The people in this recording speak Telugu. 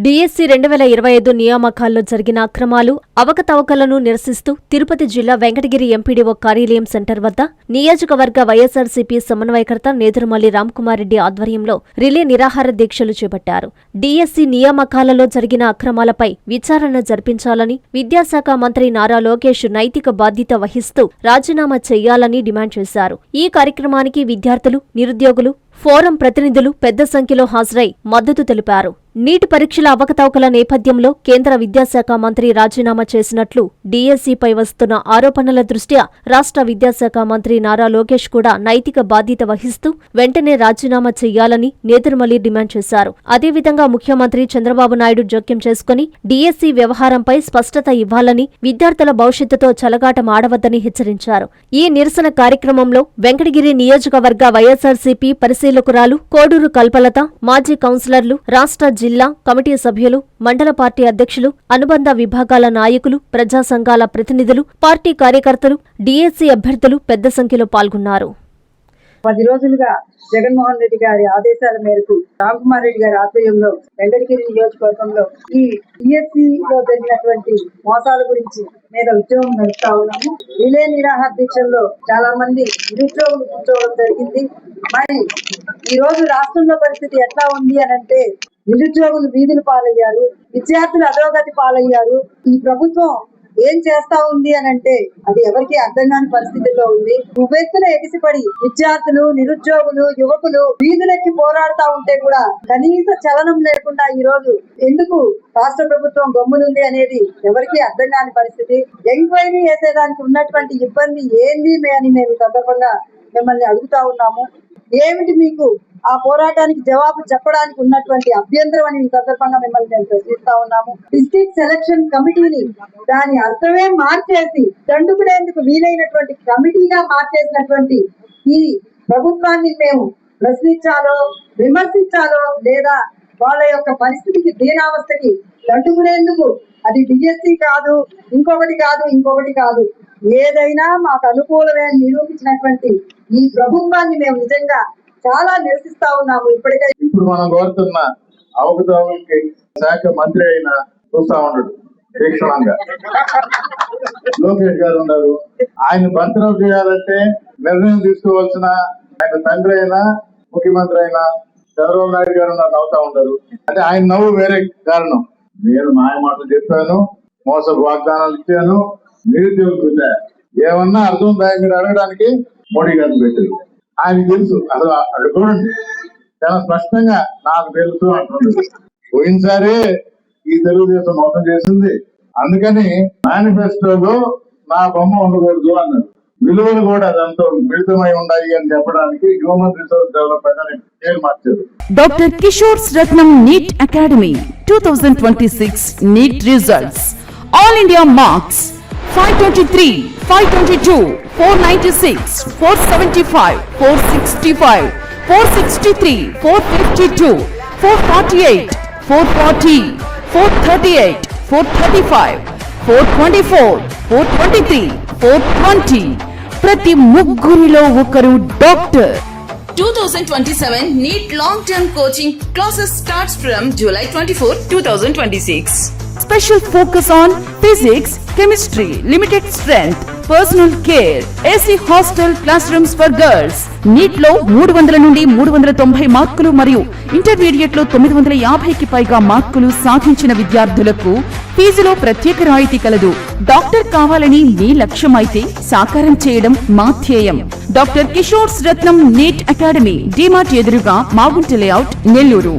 డిఎస్సి 2025 నియామకాల్లో జరిగిన అక్రమాలు, అవకతవకలను నిరసిస్తూ తిరుపతి జిల్లా వెంకటగిరి ఎంపీడీఓ కార్యాలయం సెంటర్ వద్ద నియోజకవర్గ వైఎస్సార్సీపీ సమన్వయకర్త నేదురుమల్లి రామ్కుమారెడ్డి ఆధ్వర్యంలో రిలే నిరాహార దీక్షలు చేపట్టారు. డిఎస్సి నియామకాలలో జరిగిన అక్రమాలపై విచారణ జరిపించాలని, విద్యాశాఖ మంత్రి నారా లోకేష్ నైతిక బాధ్యత వహిస్తూ రాజీనామా చేయాలని డిమాండ్ చేశారు. ఈ కార్యక్రమానికి విద్యార్థులు, నిరుద్యోగులు, ఫోరం ప్రతినిధులు పెద్ద సంఖ్యలో హాజరై మద్దతు తెలిపారు. నీట్ పరీక్షల అవకతవకల నేపథ్యంలో కేంద్ర విద్యాశాఖ మంత్రి రాజీనామా చేసినట్లు డిఎస్సిపై వస్తున్న ఆరోపణల దృష్ట్యా రాష్ట్ర విద్యాశాఖ మంత్రి నారా లోకేష్ కూడా నైతిక బాధ్యత వహిస్తూ వెంటనే రాజీనామా చేయాలని నేదురుమల్లి డిమాండ్ చేశారు. అదేవిధంగా ముఖ్యమంత్రి చంద్రబాబు నాయుడు జోక్యం చేసుకుని డిఎస్సి వ్యవహారంపై స్పష్టత ఇవ్వాలని, విద్యార్థుల భవిష్యత్తుతో చెలగాటమాడవద్దని హెచ్చరించారు. ఈ నిరసన కార్యక్రమంలో వెంకటగిరి నియోజకవర్గ వైఎస్సార్సీపీ పరిశీలకురాలు కోడూరు కల్పలత, మాజీ కౌన్సిలర్లు, రాష్ట్ర జిల్లా కమిటీ సభ్యులు, మండల పార్టీ అధ్యక్షులు, అనుబంధ విభాగాల నాయకులు, ప్రజా సంఘాల ప్రతినిధులు, పార్టీ కార్యకర్తలు, డిఎస్సి అభ్యర్థులు పెద్ద సంఖ్యలో పాల్గొన్నారు. 10 రోజులుగా జగన్మోహన్ రెడ్డి గారి ఆదేశాల మేరకు రామ్కుమార్ రెడ్డి గారి ఆధ్వర్యంలో వెంకటగిరి నియోజకవర్గంలో ఈ డిఎస్సిలో జరిగినటువంటి మోసాల గురించి మీద ఉద్యోగం నడుపుతా ఉన్నాము. రిలే నిరాహార దీక్షల్లో చాలా మంది నిరుద్యోగులు కూర్చోవడం జరిగింది. మరి ఈ రోజు రాష్ట్రంలో పరిస్థితి ఎట్లా ఉంది అని అంటే, నిరుద్యోగులు వీధులు పాలయ్యారు, విద్యార్థులు అధోగతి పాలయ్యారు. ఈ ప్రభుత్వం ఏం చేస్తా ఉంది అని అంటే అది ఎవరికి అర్థం కాని పరిస్థితుల్లో ఉంది. ఉవ్వెత్తున ఎగిసిపడి విద్యార్థులు, నిరుద్యోగులు, యువకులు వీధులెక్కి పోరాడుతా ఉంటే కూడా కనీస చలనం లేకుండా ఈ రోజు ఎందుకు రాష్ట్ర ప్రభుత్వం గమ్మునుంది అనేది ఎవరికి అర్థం కాని పరిస్థితి. ఎంక్వైరీ చేసేదానికి ఉన్నటువంటి ఇబ్బంది ఏంది అని మేము ఈ సందర్భంగా మిమ్మల్ని అడుగుతా ఉన్నాము. ఏమిటి మీకు ఆ పోరాటానికి జవాబు చెప్పడానికి ఉన్నటువంటి అభ్యంతరం అని ఈ సందర్భంగా మిమ్మల్ని మేము ప్రశ్నిస్తా ఉన్నాము. డిస్ట్రిక్ట్ సెలక్షన్ కమిటీని దాని అర్థమే మార్చేసి దండుకునేందుకు వీలైనటువంటి కమిటీగా మార్చేసినటువంటి ఈ ప్రభుత్వాన్ని మేము ప్రశ్నించాలో, విమర్శించాలో, లేదా వాళ్ళ యొక్క పరిస్థితికి దీనావస్థకి దండుకునేందుకు అది డిఎస్సి కాదు, ఇంకొకటి కాదు ఏదైనా మాకు అనుకూలమే నిరూపించినటువంటి ఈ ప్రభుత్వాన్ని మేము నిజంగా చాలా నిరసిస్తా ఉన్నాము. ఇప్పుడు మనం కోరుతున్న అవకతవకలకి శాఖ మంత్రి అయినా చూస్తా ఉన్నాడు తీక్షణంగా. లోకేష్ గారు ఉన్నారు. ఆయన భర్తరఫ్ చేయాలంటే నిర్ణయం తీసుకోవాల్సిన ఆయన తండ్రి అయినా, ముఖ్యమంత్రి అయినా చంద్రబాబు నాయుడు గారు నవ్వుతా ఉంటారు. అంటే ఆయన నవ్వు వేరే కారణం. నేను మాయ మాటలు చెప్పాను, మోసపు వాగ్దానాలు ఇచ్చాను, నిరుద్యోగులు ఏమన్నా అర్థం మీరు అడగడానికి మోడీ గారిని పెట్టారు. ఆయనకు తెలుసు. అసలు అక్కడ చూడండి, చాలా స్పష్టంగా నాకు తెలుసు అంటున్నాడు. పోయినసారి ఈ తెలుగుదేశం మోసం చేసింది, అందుకని మేనిఫెస్టోలో నా బొమ్మ ఉండకూడదు అన్నారు. విలువలు కూడా దాంతో మిళితమై ఉండాలి అని చెప్పడానికి హ్యూమన్ రిసోర్స్ డెవలప్మెంట్ అని పేరు మార్చారు. Doctor Kishore Ratnam NEET academy 2026 NEET results. All India marks 523, 522, 496, 475, 465, 463, 452, 448, 440, 438, 435, 424, 423, 420. ప్రతి ముగ్గురిలో ఒకరు doctor. 2027 NEET long-term coaching classes starts from July 24, 2026. Special focus on physics, chemistry, limited strength, personal care, AC hostel classrooms for girls. NEET లో 300 నుండి 390 మార్కులు మరియు ఇంటర్మీడియట్ లో 950కి పైగా మార్కులు సాధించిన విద్యార్థులకు ఫీజులో ప్రత్యేక రాయితీ కలదు. డాక్టర్ కావాలని మీ లక్ష్యమైతే సాకారం చేయడం మా ధ్యేయం. Doctor Kishore Ratnam NEET academy, DMart ఎదురుగా, మాగుంట లేఅవుట్, నెల్లూరు.